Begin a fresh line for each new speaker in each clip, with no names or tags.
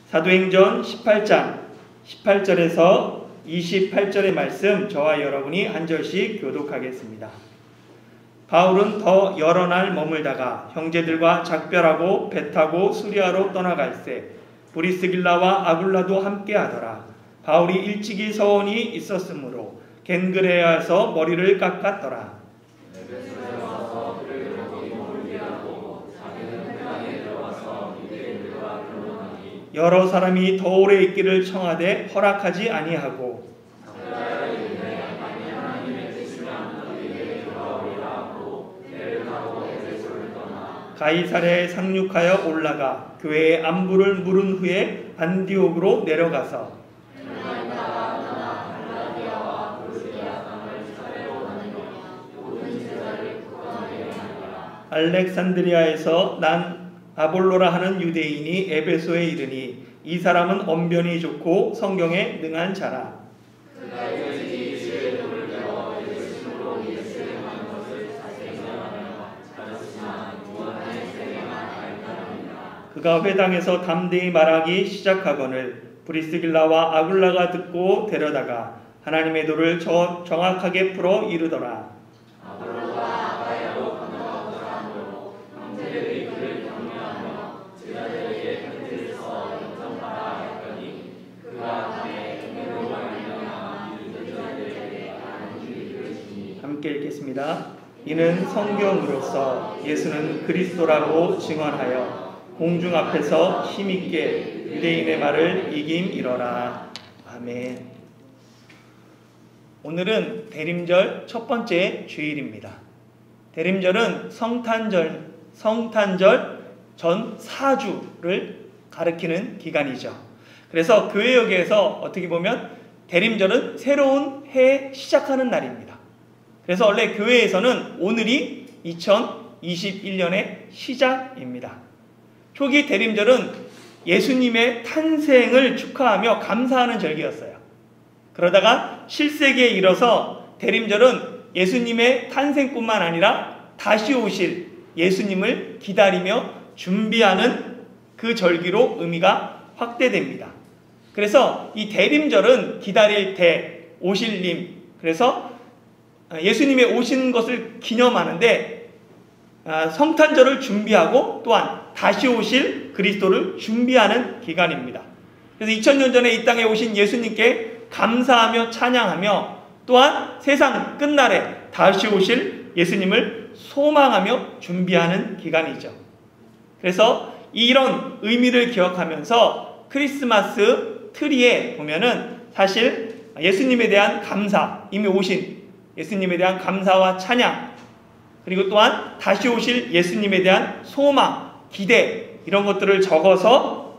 사도행전 18장 18절에서 28절의 말씀 저와 여러분이 한 절씩 교독하겠습니다. 바울은 더 여러 날 머물다가 형제들과 작별하고 배 타고 수리아로 떠나갈새 브리스길라와 아굴라도 함께하더라. 바울이 일찍이 서원이 있었으므로 겐그레아에서 머리를 깎았더라. 여러 사람이 더 오래 있기를 청하되 허락하지 아니하고 가이사랴에 상륙하여 올라가 교회의 안부를 물은 후에 안디옥으로 내려가서 알렉산드리아에서 난 아볼로라 하는 유대인이 에베소에 이르니 이 사람은 언변이 좋고 성경에 능한 자라. 그가 회당에서 담대히 말하기 시작하거늘 브리스길라와 아굴라가 듣고 데려다가 하나님의 도를 정확하게 풀어 이르더라. 함께 읽겠습니다. 이는 성경으로서 예수는 그리스도라고 증언하여 공중 앞에서 힘있게 유대인의 말을 이김이러라. 아멘. 오늘은 대림절 첫 번째 주일입니다. 대림절은 성탄절 전 4주를 가리키는 기간이죠. 그래서 교회역에서 어떻게 보면 대림절은 새로운 해 시작하는 날입니다. 그래서 원래 교회에서는 오늘이 2021년의 시작입니다. 초기 대림절은 예수님의 탄생을 축하하며 감사하는 절기였어요. 그러다가 7세기에 이르러서 대림절은 예수님의 탄생뿐만 아니라 다시 오실 예수님을 기다리며 준비하는 그 절기로 의미가 확대됩니다. 그래서 이 대림절은 기다릴 대, 오실님, 그래서 예수님의 오신 것을 기념하는데 성탄절을 준비하고 또한 다시 오실 그리스도를 준비하는 기간입니다. 그래서 2000년 전에 이 땅에 오신 예수님께 감사하며 찬양하며 또한 세상 끝날에 다시 오실 예수님을 소망하며 준비하는 기간이죠. 그래서 이런 의미를 기억하면서 크리스마스 트리에 보면은 사실 예수님에 대한 감사, 이미 오신 예수님에 대한 감사와 찬양, 그리고 또한 다시 오실 예수님에 대한 소망, 기대, 이런 것들을 적어서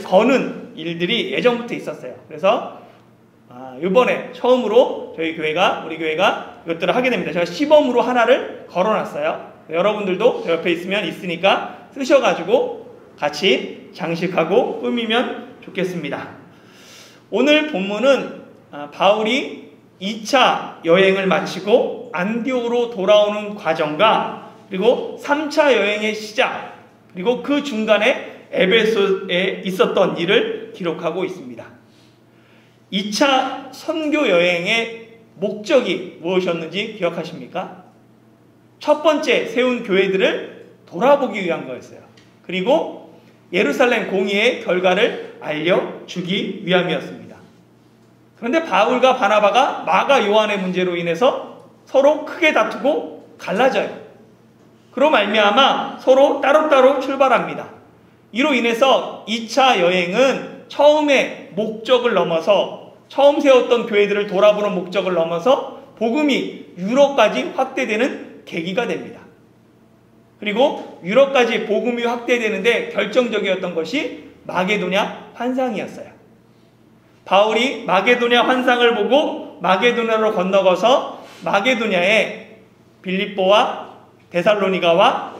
거는 일들이 예전부터 있었어요. 그래서 이번에 처음으로 우리 교회가 이것들을 하게 됩니다. 제가 시범으로 하나를 걸어놨어요. 여러분들도 저 옆에 있으니까 쓰셔가지고 같이 장식하고 꾸미면 좋겠습니다. 오늘 본문은 바울이 2차 여행을 마치고 안디옥으로 돌아오는 과정과 그리고 3차 여행의 시작, 그리고 그 중간에 에베소에 있었던 일을 기록하고 있습니다. 2차 선교 여행의 목적이 무엇이었는지 기억하십니까? 첫 번째 세운 교회들을 돌아보기 위한 거였어요. 그리고 예루살렘 공의의 결과를 알려주기 위함이었습니다. 그런데 바울과 바나바가 마가 요한의 문제로 인해서 서로 크게 다투고 갈라져요. 그로 말미암아 서로 따로따로 출발합니다. 이로 인해서 2차 여행은 처음의 목적을 넘어서 처음 세웠던 교회들을 돌아보는 목적을 넘어서 복음이 유럽까지 확대되는 계기가 됩니다. 그리고 유럽까지 복음이 확대되는데 결정적이었던 것이 마게도냐 환상이었어요. 바울이 마게도냐 환상을 보고 마게도냐로 건너가서 마게도냐에 빌립보와 데살로니가와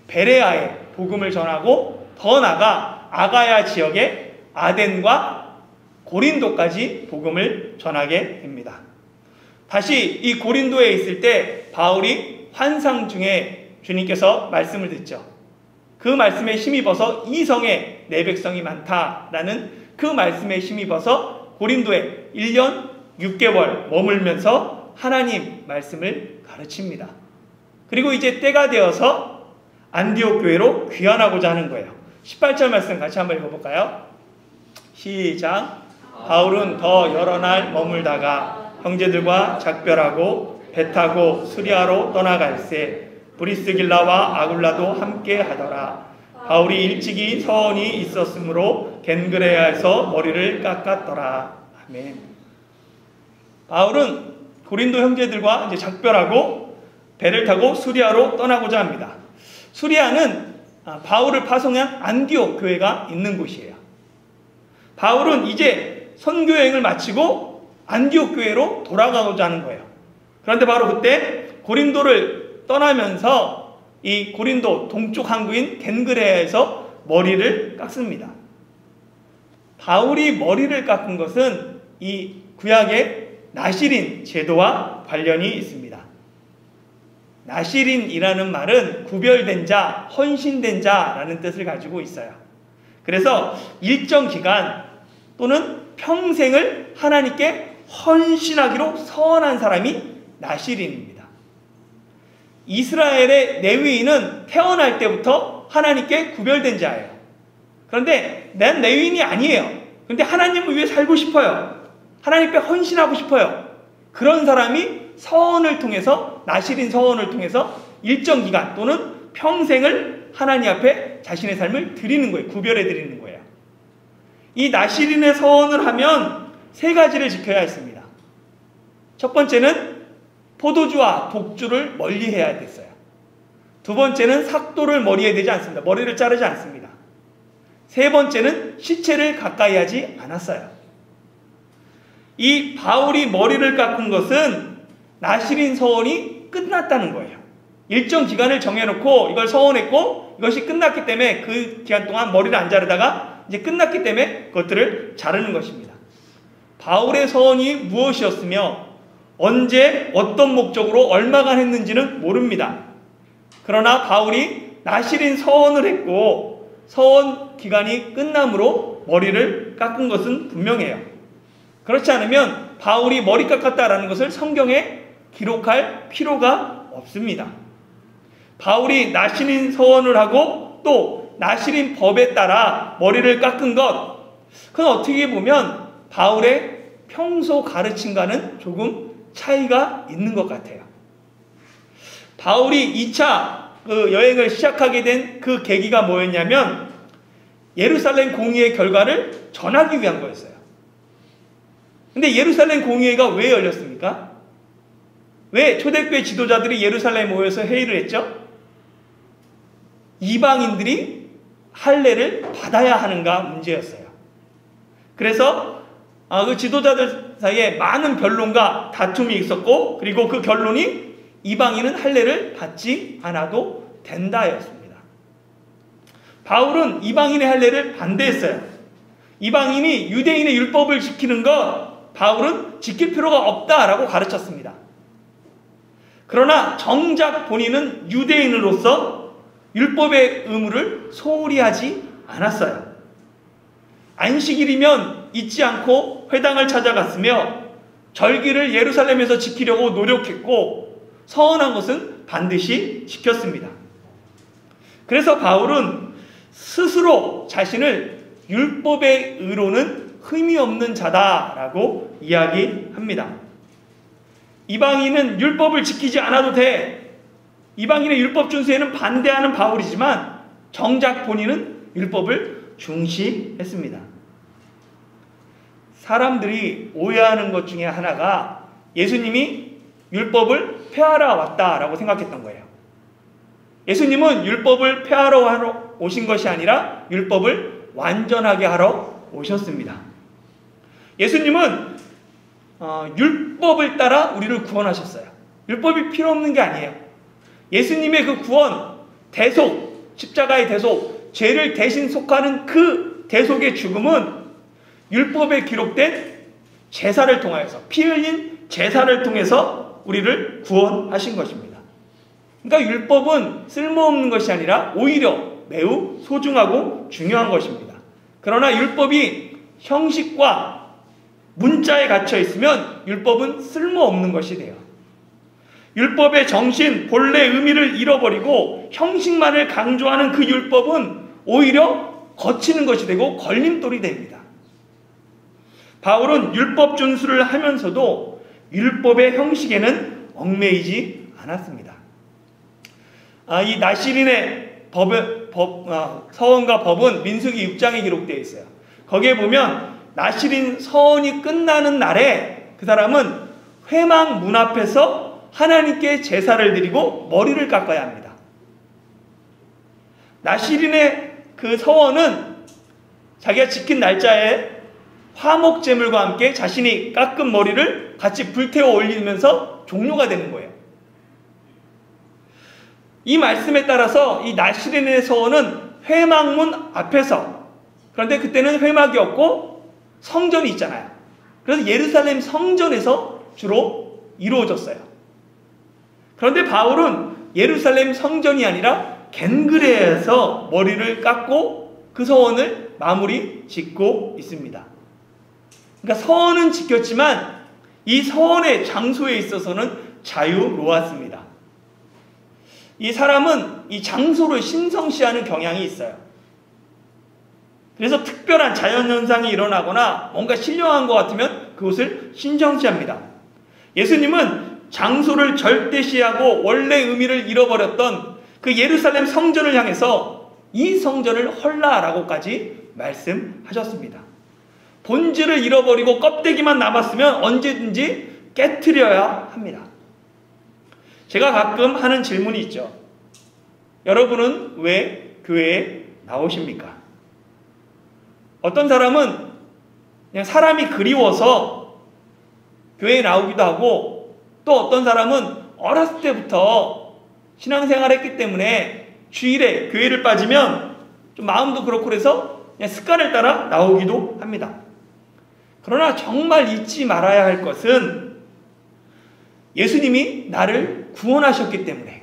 베레아에 복음을 전하고 더 나아가 아가야 지역의 아덴과 고린도까지 복음을 전하게 됩니다. 다시 이 고린도에 있을 때 바울이 환상 중에 주님께서 말씀을 듣죠. 그 말씀에 힘입어서 이 성에 중에 내 백성이 많다라는 그 말씀에 힘입어서 고린도에 1년 6개월 머물면서 하나님 말씀을 가르칩니다. 그리고 이제 때가 되어서 안디옥 교회로 귀환하고자 하는 거예요. 18절 말씀 같이 한번 읽어볼까요? 시작. 바울은 더 여러 날 머물다가 형제들과 작별하고 배 타고 수리아로 떠나갈새 브리스길라와 아굴라도 함께 하더라. 바울이 일찍이 서원이 있었으므로 겐그레아에서 머리를 깎았더라. 아멘. 바울은 고린도 형제들과 이제 작별하고 배를 타고 수리아로 떠나고자 합니다. 수리아는 바울을 파송한 안디옥 교회가 있는 곳이에요. 바울은 이제 선교여행을 마치고 안디옥 교회로 돌아가고자 하는 거예요. 그런데 바로 그때 고린도를 떠나면서 이 고린도 동쪽 항구인 겐그레아에서 머리를 깎습니다. 바울이 머리를 깎은 것은 이 구약의 나시린 제도와 관련이 있습니다. 나시린이라는 말은 구별된 자, 헌신된 자라는 뜻을 가지고 있어요. 그래서 일정 기간 또는 평생을 하나님께 헌신하기로 서원한 사람이 나시린입니다. 이스라엘의 레위인은 태어날 때부터 하나님께 구별된 자예요. 그런데 난 레위인이 아니에요. 그런데 하나님을 위해 살고 싶어요. 하나님께 헌신하고 싶어요. 그런 사람이 서원을 통해서, 나시린 서원을 통해서 일정 기간 또는 평생을 하나님 앞에 자신의 삶을 드리는 거예요. 구별해 드리는 거예요. 이 나시린의 서원을 하면 세 가지를 지켜야 했습니다. 첫 번째는 포도주와 독주를 멀리 해야 됐어요. 두 번째는 삭도를 머리에 대지 않습니다. 머리를 자르지 않습니다. 세 번째는 시체를 가까이 하지 않았어요. 이 바울이 머리를 깎은 것은 나시린 서원이 끝났다는 거예요. 일정 기간을 정해놓고 이걸 서원했고 이것이 끝났기 때문에 그 기간 동안 머리를 안 자르다가 이제 끝났기 때문에 그것들을 자르는 것입니다. 바울의 서원이 무엇이었으며 언제 어떤 목적으로 얼마간 했는지는 모릅니다. 그러나 바울이 나시린 서원을 했고 서원 기간이 끝남으로 머리를 깎은 것은 분명해요. 그렇지 않으면 바울이 머리 깎았다라는 것을 성경에 기록할 필요가 없습니다. 바울이 나시린 서원을 하고 또 나시린 법에 따라 머리를 깎은 것, 그건 어떻게 보면 바울의 평소 가르침과는 조금 차이가 있는 것 같아요. 바울이 2차 여행을 시작하게 된 그 계기가 뭐였냐면 예루살렘 공의회 결과를 전하기 위한 거였어요. 근데 예루살렘 공의회가 왜 열렸습니까? 왜 초대교회 지도자들이 예루살렘에 모여서 회의를 했죠? 이방인들이 할례를 받아야 하는가 문제였어요. 그래서 그 지도자들 사이에 많은 변론과 다툼이 있었고, 그리고 그 결론이 이방인은 할례를 받지 않아도 된다였습니다. 바울은 이방인의 할례를 반대했어요. 이방인이 유대인의 율법을 지키는 것 바울은 지킬 필요가 없다라고 가르쳤습니다. 그러나 정작 본인은 유대인으로서 율법의 의무를 소홀히 하지 않았어요. 안식일이면 잊지 않고 회당을 찾아갔으며 절기를 예루살렘에서 지키려고 노력했고 서원한 것은 반드시 지켰습니다. 그래서 바울은 스스로 자신을 율법의 의로는 흠이 없는 자다라고 이야기합니다. 이방인은 율법을 지키지 않아도 돼. 이방인의 율법 준수에는 반대하는 바울이지만 정작 본인은 율법을 중시했습니다. 사람들이 오해하는 것 중에 하나가 예수님이 율법을 폐하러 왔다라고 생각했던 거예요. 예수님은 율법을 폐하러 오신 것이 아니라 율법을 완전하게 하러 오셨습니다. 예수님은 율법을 따라 우리를 구원하셨어요. 율법이 필요 없는 게 아니에요. 예수님의 그 구원, 대속, 십자가의 대속, 죄를 대신 속하는 그 대속의 죽음은 율법에 기록된 제사를 통하여서, 피 흘린 제사를 통해서 우리를 구원하신 것입니다. 그러니까 율법은 쓸모없는 것이 아니라 오히려 매우 소중하고 중요한 것입니다. 그러나 율법이 형식과 문자에 갇혀 있으면 율법은 쓸모없는 것이 돼요. 율법의 정신, 본래 의미를 잃어버리고 형식만을 강조하는 그 율법은 오히려 거치는 것이 되고 걸림돌이 됩니다. 바울은 율법 준수를 하면서도 율법의 형식에는 얽매이지 않았습니다. 이 나시린의 서원과 법은 민수기 6장에 기록되어 있어요. 거기에 보면 나시린 서원이 끝나는 날에 그 사람은 회막 문 앞에서 하나님께 제사를 드리고 머리를 깎아야 합니다. 나시린의 그 서원은 자기가 지킨 날짜에 화목제물과 함께 자신이 깎은 머리를 같이 불태워 올리면서 종료가 되는 거예요. 이 말씀에 따라서 이 나시린의 서원은 회막문 앞에서, 그런데 그때는 회막이 없고 성전이 있잖아요. 그래서 예루살렘 성전에서 주로 이루어졌어요. 그런데 바울은 예루살렘 성전이 아니라 겐그레에서 머리를 깎고 그 서원을 마무리 짓고 있습니다. 그러니까 서원은 지켰지만 이 서원의 장소에 있어서는 자유로웠습니다. 이 사람은 이 장소를 신성시하는 경향이 있어요. 그래서 특별한 자연현상이 일어나거나 뭔가 신령한 것 같으면 그것을 신성시합니다. 예수님은 장소를 절대시하고 원래 의미를 잃어버렸던 그 예루살렘 성전을 향해서 이 성전을 헐라라고까지 말씀하셨습니다. 본질을 잃어버리고 껍데기만 남았으면 언제든지 깨트려야 합니다. 제가 가끔 하는 질문이 있죠. 여러분은 왜 교회에 나오십니까? 어떤 사람은 그냥 사람이 그리워서 교회에 나오기도 하고, 또 어떤 사람은 어렸을 때부터 신앙생활을 했기 때문에 주일에 교회를 빠지면 좀 마음도 그렇고 그래서 그냥 습관을 따라 나오기도 합니다. 그러나 정말 잊지 말아야 할 것은 예수님이 나를 구원하셨기 때문에,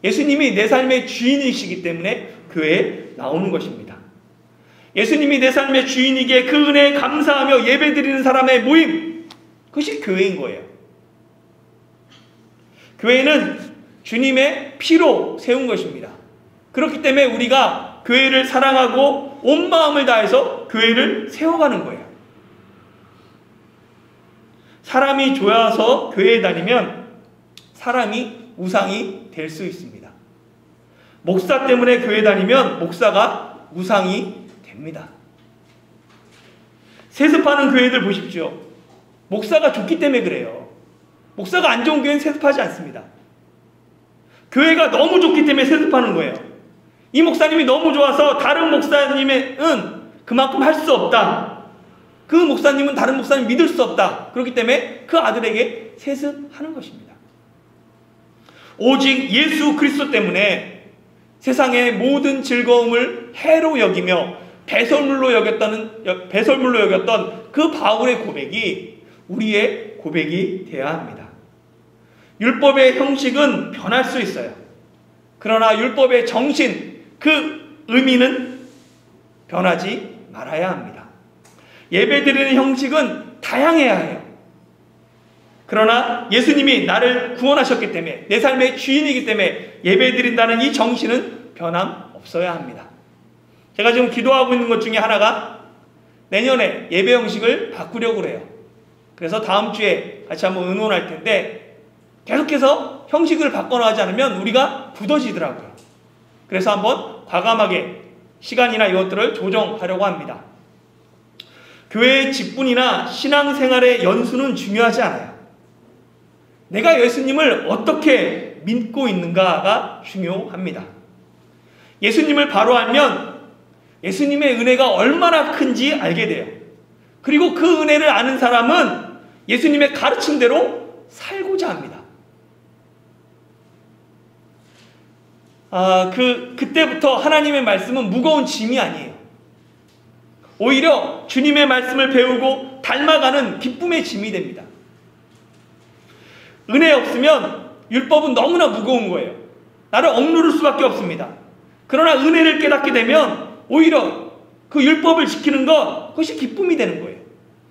예수님이 내 삶의 주인이시기 때문에 교회에 나오는 것입니다. 예수님이 내 삶의 주인이기에 그 은혜에 감사하며 예배드리는 사람의 모임, 그것이 교회인 거예요. 교회는 주님의 피로 세운 것입니다. 그렇기 때문에 우리가 교회를 사랑하고 온 마음을 다해서 교회를 세워가는 거예요. 사람이 좋아서 교회에 다니면 사람이 우상이 될 수 있습니다. 목사 때문에 교회 다니면 목사가 우상이 됩니다. 세습하는 교회들 보십시오. 목사가 좋기 때문에 그래요. 목사가 안 좋은 교회는 세습하지 않습니다. 교회가 너무 좋기 때문에 세습하는 거예요. 이 목사님이 너무 좋아서 다른 목사님은 그만큼 할 수 없다. 그 목사님은 다른 목사님 믿을 수 없다. 그렇기 때문에 그 아들에게 세습하는 것입니다. 오직 예수 그리스도 때문에 세상의 모든 즐거움을 해로 여기며 배설물로 여겼던 그 바울의 고백이 우리의 고백이 되어야 합니다. 율법의 형식은 변할 수 있어요. 그러나 율법의 정신, 그 의미는 변하지 말아야 합니다. 예배드리는 형식은 다양해야 해요. 그러나 예수님이 나를 구원하셨기 때문에, 내 삶의 주인이기 때문에 예배드린다는 이 정신은 변함없어야 합니다. 제가 지금 기도하고 있는 것 중에 하나가 내년에 예배 형식을 바꾸려고 해요. 그래서 다음 주에 같이 한번 의논할 텐데, 계속해서 형식을 바꿔나가지 않으면 우리가 굳어지더라고요. 그래서 한번 과감하게 시간이나 이것들을 조정하려고 합니다. 교회의 직분이나 신앙생활의 연수는 중요하지 않아요. 내가 예수님을 어떻게 믿고 있는가가 중요합니다. 예수님을 바로 알면 예수님의 은혜가 얼마나 큰지 알게 돼요. 그리고 그 은혜를 아는 사람은 예수님의 가르침대로 살고자 합니다. 그때부터 하나님의 말씀은 무거운 짐이 아니에요. 오히려 주님의 말씀을 배우고 닮아가는 기쁨의 짐이 됩니다. 은혜 없으면 율법은 너무나 무거운 거예요. 나를 억누를 수밖에 없습니다. 그러나 은혜를 깨닫게 되면 오히려 그 율법을 지키는 것, 그것이 기쁨이 되는 거예요.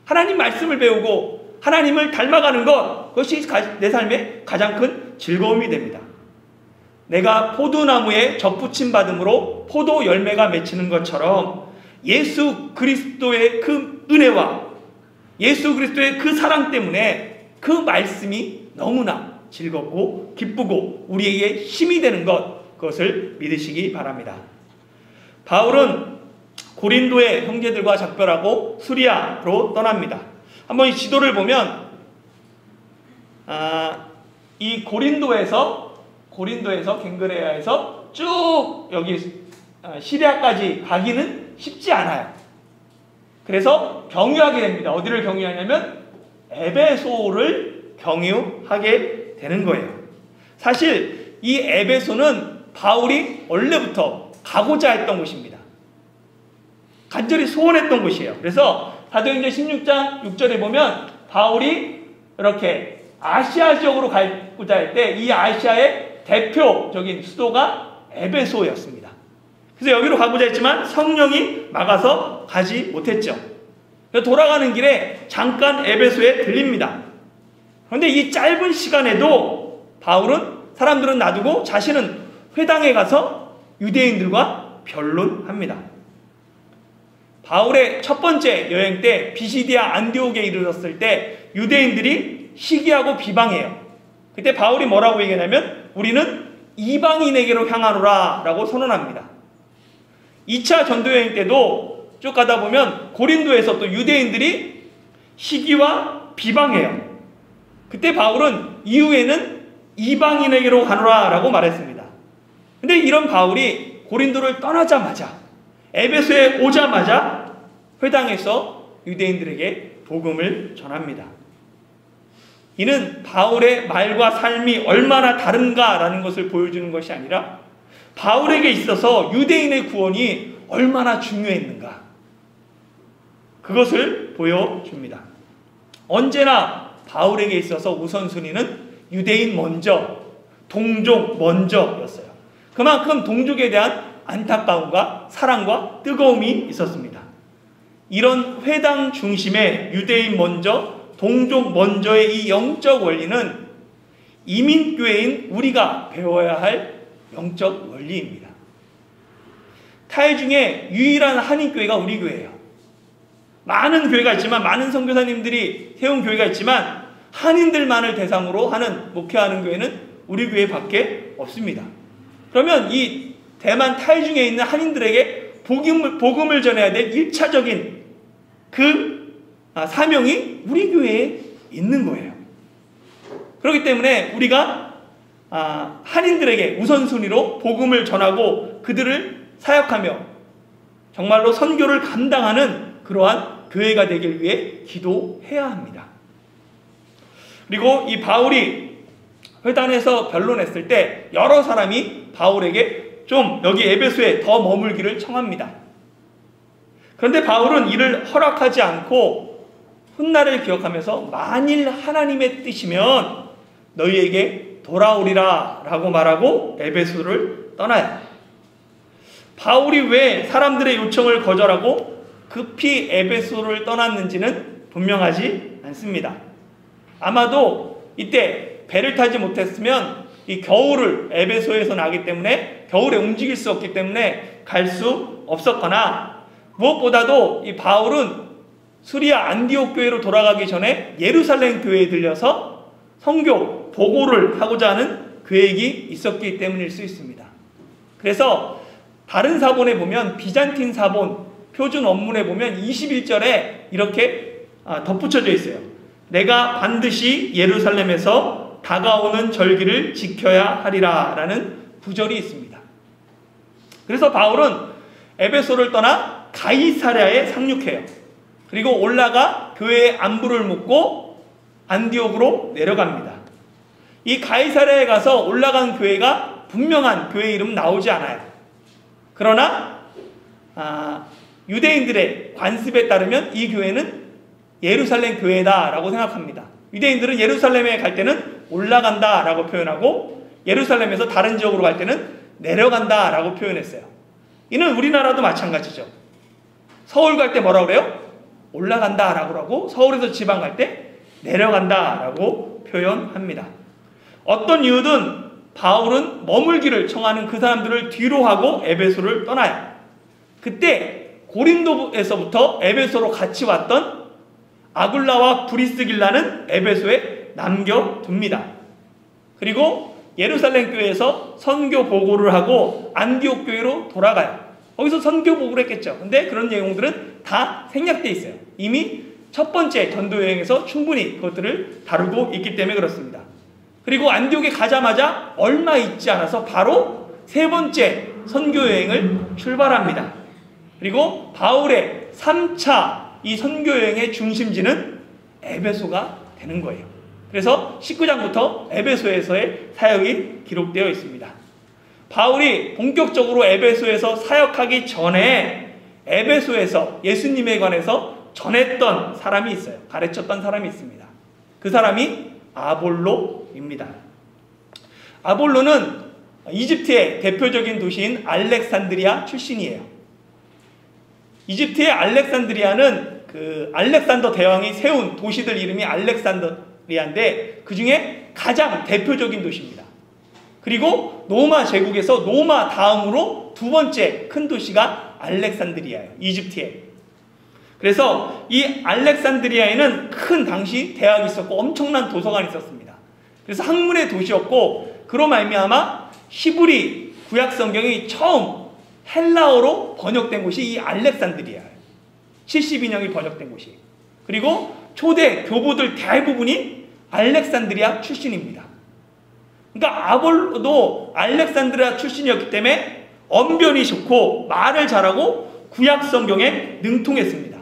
하나님 말씀을 배우고 하나님을 닮아가는 것, 그것이 내 삶의 가장 큰 즐거움이 됩니다. 내가 포도나무에 접붙임 받음으로 포도 열매가 맺히는 것처럼 예수 그리스도의 그 은혜와 예수 그리스도의 그 사랑 때문에 그 말씀이 너무나 즐겁고 기쁘고 우리에게 힘이 되는 것, 그것을 믿으시기 바랍니다. 바울은 고린도의 형제들과 작별하고 수리아로 떠납니다. 한번 이 지도를 보면 이 고린도에서 갱그레아에서 쭉 여기 시리아까지 가기는 쉽지 않아요. 그래서 경유하게 됩니다. 어디를 경유하냐면 에베소를 경유하게 되는 거예요. 사실 이 에베소는 바울이 원래부터 가고자 했던 곳입니다. 간절히 소원했던 곳이에요. 그래서 사도행전 16장 6절에 보면 바울이 이렇게 아시아 지역으로 가고자 할 때 이 아시아의 대표적인 수도가 에베소였습니다. 그래서 여기로 가고자 했지만 성령이 막아서 가지 못했죠. 그래서 돌아가는 길에 잠깐 에베소에 들립니다. 그런데 이 짧은 시간에도 바울은 사람들은 놔두고 자신은 회당에 가서 유대인들과 변론합니다. 바울의 첫 번째 여행 때 비시디아 안디옥에 이르렀을 때 유대인들이 시기하고 비방해요. 그때 바울이 뭐라고 얘기하냐면 우리는 이방인에게로 향하노라 라고 선언합니다. 2차 전도여행 때도 쭉 가다 보면 고린도에서 또 유대인들이 시기와 비방해요. 그때 바울은 이후에는 이방인에게로 가노라 라고 말했습니다. 근데 이런 바울이 고린도를 떠나자마자 에베소에 오자마자 회당에서 유대인들에게 복음을 전합니다. 이는 바울의 말과 삶이 얼마나 다른가라는 것을 보여주는 것이 아니라 바울에게 있어서 유대인의 구원이 얼마나 중요했는가, 그것을 보여줍니다. 언제나 바울에게 있어서 우선순위는 유대인 먼저, 동족 먼저였어요. 그만큼 동족에 대한 안타까움과 사랑과 뜨거움이 있었습니다. 이런 회당 중심의 유대인 먼저, 동족 먼저의 이 영적 원리는 이민교회인 우리가 배워야 할 영적 원리입니다. 타일 중에 유일한 한인교회가 우리 교회예요. 많은 교회가 있지만, 많은 선교사님들이 세운 교회가 있지만 한인들만을 대상으로 하는, 목회하는 교회는 우리 교회밖에 없습니다. 그러면 이 대만 타일 중에 있는 한인들에게 복음을 전해야 될 1차적인 그 사명이 우리 교회에 있는 거예요. 그렇기 때문에 우리가 한인들에게 우선순위로 복음을 전하고 그들을 사역하며 정말로 선교를 감당하는 그러한 교회가 되길 위해 기도해야 합니다. 그리고 이 바울이 회당에서 변론했을 때 여러 사람이 바울에게 좀 여기 에베소에 더 머물기를 청합니다. 그런데 바울은 이를 허락하지 않고 훗날을 기억하면서 만일 하나님의 뜻이면 너희에게 돌아오리라 라고 말하고 에베소를 떠나요. 바울이 왜 사람들의 요청을 거절하고 급히 에베소를 떠났는지는 분명하지 않습니다. 아마도 이때 배를 타지 못했으면 이 겨울을 에베소에서 나기 때문에 겨울에 움직일 수 없기 때문에 갈 수 없었거나, 무엇보다도 이 바울은 수리아 안디옥 교회로 돌아가기 전에 예루살렘 교회에 들려서 선교 보고를 하고자 하는 계획이 있었기 때문일 수 있습니다. 그래서 다른 사본에 보면, 비잔틴 사본 표준 원문에 보면 21절에 이렇게 덧붙여져 있어요. 내가 반드시 예루살렘에서 다가오는 절기를 지켜야 하리라 라는 구절이 있습니다. 그래서 바울은 에베소를 떠나 가이사랴에 상륙해요. 그리고 올라가 교회의 안부를 묻고 안디옥으로 내려갑니다. 이 가이사랴에 가서 올라간 교회가 분명한 교회 이름 나오지 않아요. 그러나 유대인들의 관습에 따르면 이 교회는 예루살렘 교회다라고 생각합니다. 유대인들은 예루살렘에 갈 때는 올라간다라고 표현하고 예루살렘에서 다른 지역으로 갈 때는 내려간다라고 표현했어요. 이는 우리나라도 마찬가지죠. 서울 갈 때 뭐라고 그래요? 올라간다 라고 하고, 서울에서 지방 갈 때 내려간다 라고 표현합니다. 어떤 이유든 바울은 머물기를 청하는 그 사람들을 뒤로 하고 에베소를 떠나요. 그때 고린도에서부터 에베소로 같이 왔던 아굴라와 브리스길라는 에베소에 남겨둡니다. 그리고 예루살렘 교회에서 선교 보고를 하고 안디옥 교회로 돌아가요. 거기서 선교 보고를 했겠죠. 근데 그런 내용들은 다 생략되어 있어요. 이미 첫 번째 전도 여행에서 충분히 그것들을 다루고 있기 때문에 그렇습니다. 그리고 안디옥에 가자마자 얼마 있지 않아서 바로 세 번째 선교 여행을 출발합니다. 그리고 바울의 3차 이 선교 여행의 중심지는 에베소가 되는 거예요. 그래서 19장부터 에베소에서의 사역이 기록되어 있습니다. 바울이 본격적으로 에베소에서 사역하기 전에 에베소에서 예수님에 관해서 전했던 사람이 있어요. 가르쳤던 사람이 있습니다. 그 사람이 아볼로입니다. 아볼로는 이집트의 대표적인 도시인 알렉산드리아 출신이에요. 이집트의 알렉산드리아는 그 알렉산더 대왕이 세운 도시들 이름이 알렉산드리아인데 그 중에 가장 대표적인 도시입니다. 그리고 로마 제국에서 로마 다음으로 두 번째 큰 도시가 알렉산드리아예요. 이집트에. 그래서 이 알렉산드리아에는 큰 당시 대학이 있었고 엄청난 도서관이 있었습니다. 그래서 학문의 도시였고 그로 말미암아 히브리 구약 성경이 처음 헬라어로 번역된 곳이 이 알렉산드리아예요. 72년이 번역된 곳이. 그리고 초대 교부들 대부분이 알렉산드리아 출신입니다. 그러니까 아볼로도 알렉산드리아 출신이었기 때문에 언변이 좋고 말을 잘하고 구약 성경에 능통했습니다.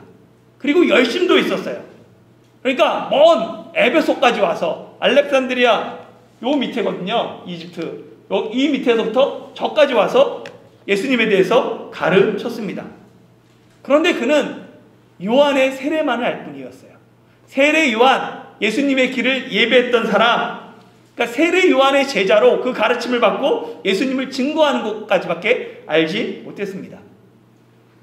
그리고 열심도 있었어요. 그러니까 먼 에베소까지 와서 알렉산드리아 요 밑에거든요. 이집트. 이 밑에서부터 저까지 와서 예수님에 대해서 가르쳤습니다. 그런데 그는 요한의 세례만을 알 뿐이었어요. 세례 요한, 예수님의 길을 예배했던 사람, 그러니까 세례 요한의 제자로 그 가르침을 받고 예수님을 증거하는 것까지밖에 알지 못했습니다.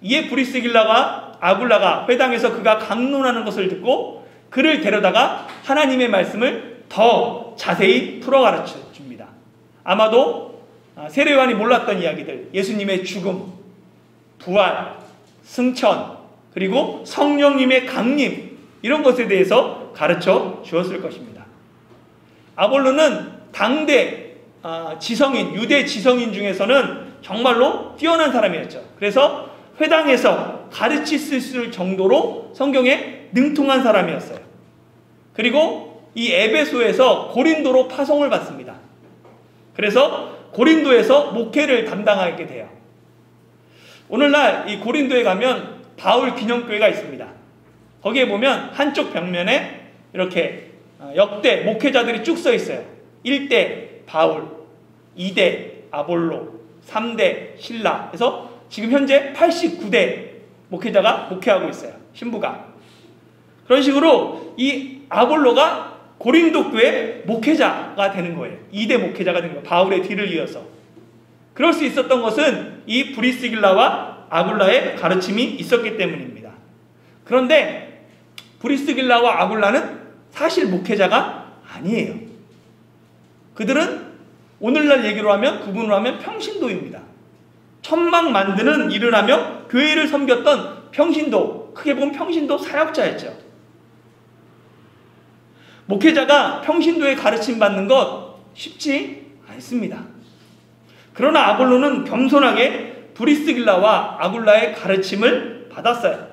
이에 브리스길라와 아굴라가 회당에서 그가 강론하는 것을 듣고 그를 데려다가 하나님의 말씀을 더 자세히 풀어 가르쳐 줍니다. 아마도 세례 요한이 몰랐던 이야기들, 예수님의 죽음, 부활, 승천, 그리고 성령님의 강림, 이런 것에 대해서 가르쳐 주었을 것입니다. 아볼로는 당대 지성인, 유대 지성인 중에서는 정말로 뛰어난 사람이었죠. 그래서 회당에서 가르칠 수 있을 정도로 성경에 능통한 사람이었어요. 그리고 이 에베소에서 고린도로 파송을 받습니다. 그래서 고린도에서 목회를 담당하게 돼요. 오늘날 이 고린도에 가면 바울 기념교회가 있습니다. 거기에 보면 한쪽 벽면에 이렇게 역대 목회자들이 쭉 써 있어요. 1대 바울, 2대 아볼로, 3대 실라. 그래서 지금 현재 89대 목회자가 목회하고 있어요. 신부가. 그런 식으로 이 아볼로가 고린도 교회 목회자가 되는 거예요. 2대 목회자가 되는 거예요. 바울의 뒤를 이어서. 그럴 수 있었던 것은 이 브리스길라와 아굴라의 가르침이 있었기 때문입니다. 그런데 브리스길라와 아굴라는 사실 목회자가 아니에요. 그들은 오늘날 얘기로 하면, 구분으로 하면 평신도입니다. 천막 만드는 일을 하며 교회를 섬겼던 평신도, 크게 보면 평신도 사역자였죠. 목회자가 평신도에 가르침 받는 것 쉽지 않습니다. 그러나 아볼로는 겸손하게 브리스길라와 아굴라의 가르침을 받았어요.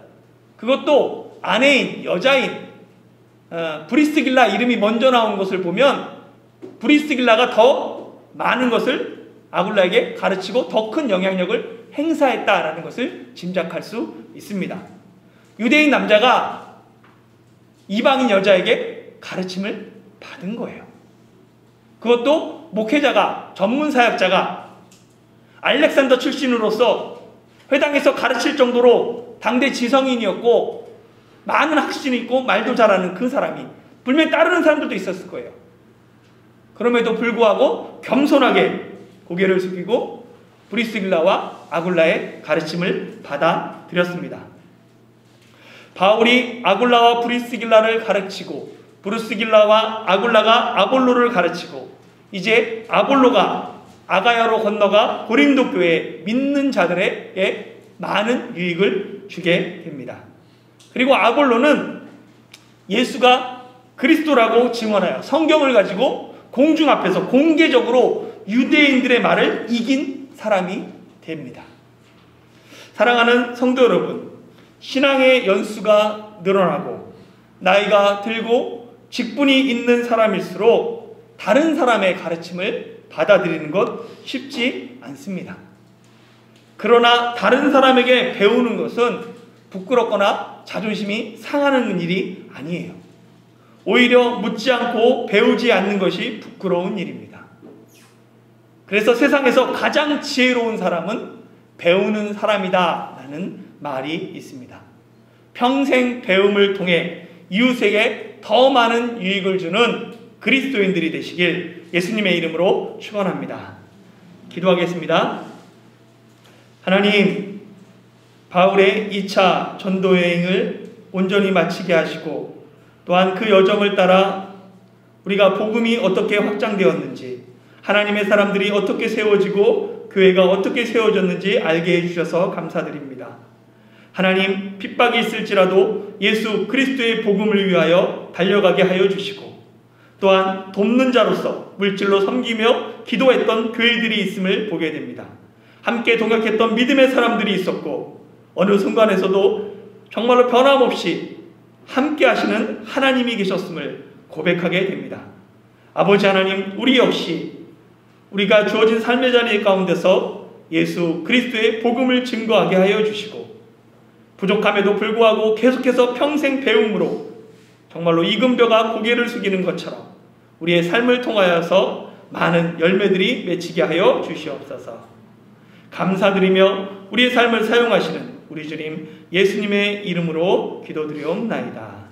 그것도 아내인, 여자인 브리스길라 이름이 먼저 나온 것을 보면 브리스길라가 더 많은 것을 아굴라에게 가르치고 더 큰 영향력을 행사했다라는 것을 짐작할 수 있습니다. 유대인 남자가 이방인 여자에게 가르침을 받은 거예요. 그것도 목회자가, 전문 사역자가 알렉산더 출신으로서 회당에서 가르칠 정도로 당대 지성인이었고 많은 학식이 있고 말도 잘하는 그 사람이, 분명히 따르는 사람들도 있었을 거예요. 그럼에도 불구하고 겸손하게 고개를 숙이고 브리스길라와 아굴라의 가르침을 받아들였습니다. 바울이 아굴라와 브리스길라를 가르치고 브루스길라와 아굴라가 아볼로를 가르치고 이제 아볼로가 아가야로 건너가 고린도 교회 믿는 자들에게 많은 유익을 주게 됩니다. 그리고 아볼로는 예수가 그리스도라고 증언하여 성경을 가지고 공중 앞에서 공개적으로 유대인들의 말을 이긴 사람이 됩니다. 사랑하는 성도 여러분, 신앙의 연수가 늘어나고 나이가 들고 직분이 있는 사람일수록 다른 사람의 가르침을 받아들이는 것 쉽지 않습니다. 그러나 다른 사람에게 배우는 것은 부끄럽거나 자존심이 상하는 일이 아니에요. 오히려 묻지 않고 배우지 않는 것이 부끄러운 일입니다. 그래서 세상에서 가장 지혜로운 사람은 배우는 사람이다 라는 말이 있습니다. 평생 배움을 통해 이웃에게 더 많은 유익을 주는 그리스도인들이 되시길 예수님의 이름으로 축원합니다. 기도하겠습니다. 하나님, 바울의 2차 전도 여행을 온전히 마치게 하시고 또한 그 여정을 따라 우리가 복음이 어떻게 확장되었는지, 하나님의 사람들이 어떻게 세워지고 교회가 어떻게 세워졌는지 알게 해주셔서 감사드립니다. 하나님, 핍박이 있을지라도 예수 그리스도의 복음을 위하여 달려가게 하여 주시고 또한 돕는 자로서 물질로 섬기며 기도했던 교회들이 있음을 보게 됩니다. 함께 동역했던 믿음의 사람들이 있었고 어느 순간에서도 정말로 변함없이 함께 하시는 하나님이 계셨음을 고백하게 됩니다. 아버지 하나님, 우리 역시 우리가 주어진 삶의 자리 가운데서 예수 그리스도의 복음을 증거하게 하여 주시고 부족함에도 불구하고 계속해서 평생 배움으로 정말로 익은 벼가 고개를 숙이는 것처럼 우리의 삶을 통하여서 많은 열매들이 맺히게 하여 주시옵소서. 감사드리며 우리의 삶을 사용하시는 우리 주님 예수님의 이름으로 기도드리옵나이다.